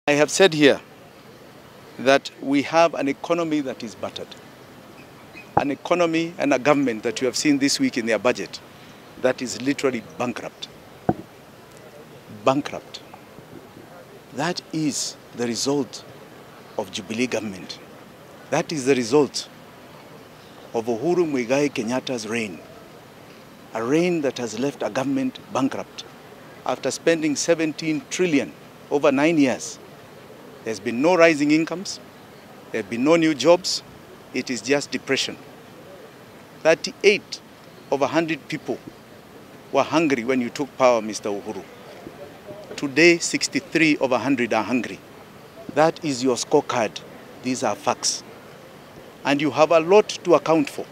I have said here that we have an economy that is battered. An economy and a government that you have seen this week in their budget that is literally bankrupt. Bankrupt. That is the result of Jubilee government. That is the result of Uhuru Muigai Kenyatta's reign. A reign that has left a government bankrupt. After spending 17 trillion over 9 years, there's been no rising incomes, there have been no new jobs, it is just depression. 38 of 100 people were hungry when you took power, Mr. Uhuru. Today, 63 of 100 are hungry. That is your scorecard. These are facts. And you have a lot to account for.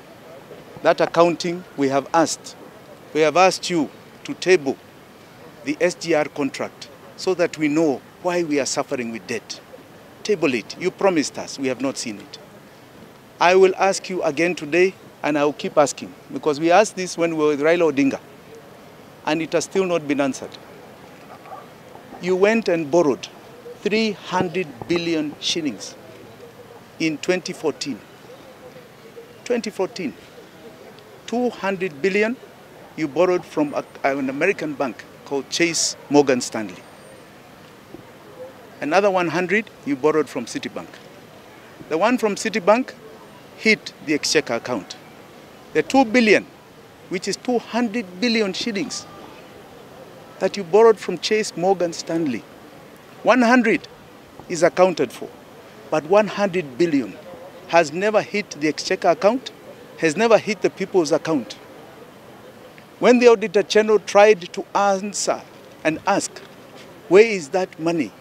That accounting we have asked. We have asked you to table the SGR contract so that we know why we are suffering with debt. Table it. You promised us. We have not seen it. I will ask you again today, and I will keep asking, because we asked this when we were with Raila Odinga, and it has still not been answered. You went and borrowed 300 billion shillings in 2014. 2014. 200 billion you borrowed from an American bank called Chase Morgan Stanley. Another 100 you borrowed from Citibank. The one from Citibank hit the exchequer account. The 2 billion, which is 200 billion shillings, that you borrowed from Chase Morgan Stanley, 100 is accounted for, but 100 billion has never hit the exchequer account, has never hit the people's account. When the Auditor General tried to answer and ask, where is that money?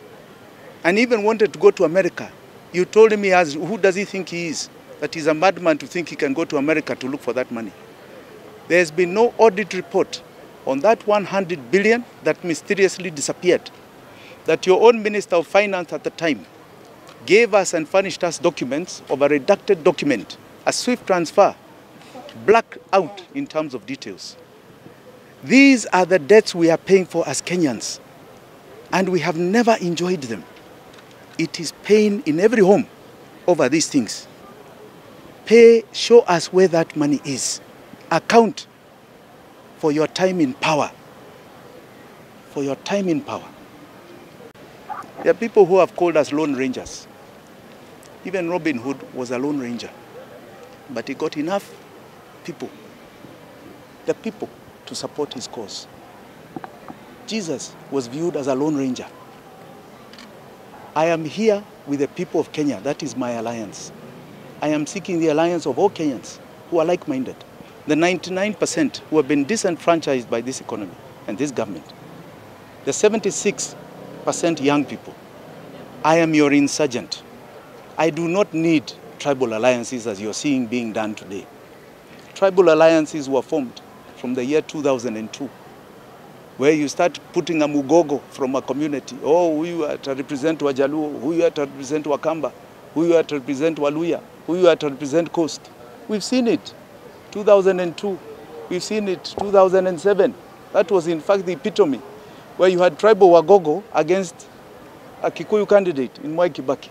And even wanted to go to America, you told him who does he think he is? That he's a madman to think he can go to America to look for that money. There's been no audit report on that 100 billion that mysteriously disappeared. That your own Minister of Finance at the time gave us and furnished us documents of a redacted document, a swift transfer, blacked out in terms of details. These are the debts we are paying for as Kenyans, and we have never enjoyed them. It is pain in every home over these things. Show us where that money is. Account for your time in power. For your time in power. There are people who have called us lone rangers. Even Robin Hood was a lone ranger. But he got enough people, the people, to support his cause. Jesus was viewed as a lone ranger. I am here with the people of Kenya. That is my alliance. I am seeking the alliance of all Kenyans who are like-minded. The 99% who have been disenfranchised by this economy and this government. The 76% young people. I am your insurgent. I do not need tribal alliances as you're seeing being done today. Tribal alliances were formed from the year 2002, where you start putting a mugogo from a community. Oh, who you are to represent Wajaluo, who you are to represent Wakamba, who you are to represent Waluya, who you are to represent Coast. We've seen it. 2002, we've seen it 2007. That was in fact the epitome, where you had tribal Wagogo against a Kikuyu candidate in Mwai Kibaki.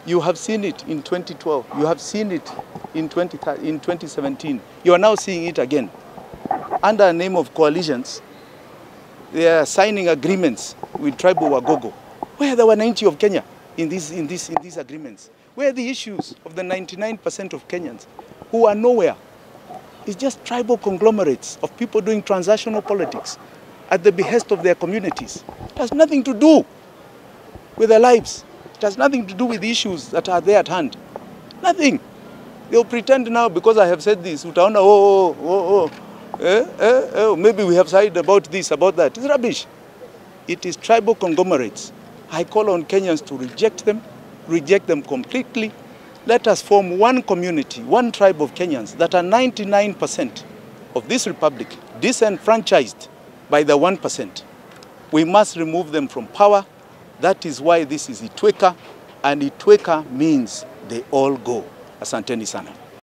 You have seen it in 2012. You have seen it in 2017. You are now seeing it again. Under a name of coalitions, they are signing agreements with tribal Wagogo. Where are the 190 of Kenya in these agreements? Where are the issues of the 99% of Kenyans who are nowhere? It's just tribal conglomerates of people doing transactional politics at the behest of their communities. It has nothing to do with their lives. It has nothing to do with the issues that are there at hand. Nothing. They'll pretend now because I have said this, maybe we have said about this, about that. It's rubbish. It is tribal conglomerates. I call on Kenyans to reject them completely. Let us form one community, one tribe of Kenyans that are 99% of this republic, disenfranchised by the 1%. We must remove them from power. That is why this is Itweka, and Itweka means they all go. Asanteni sana.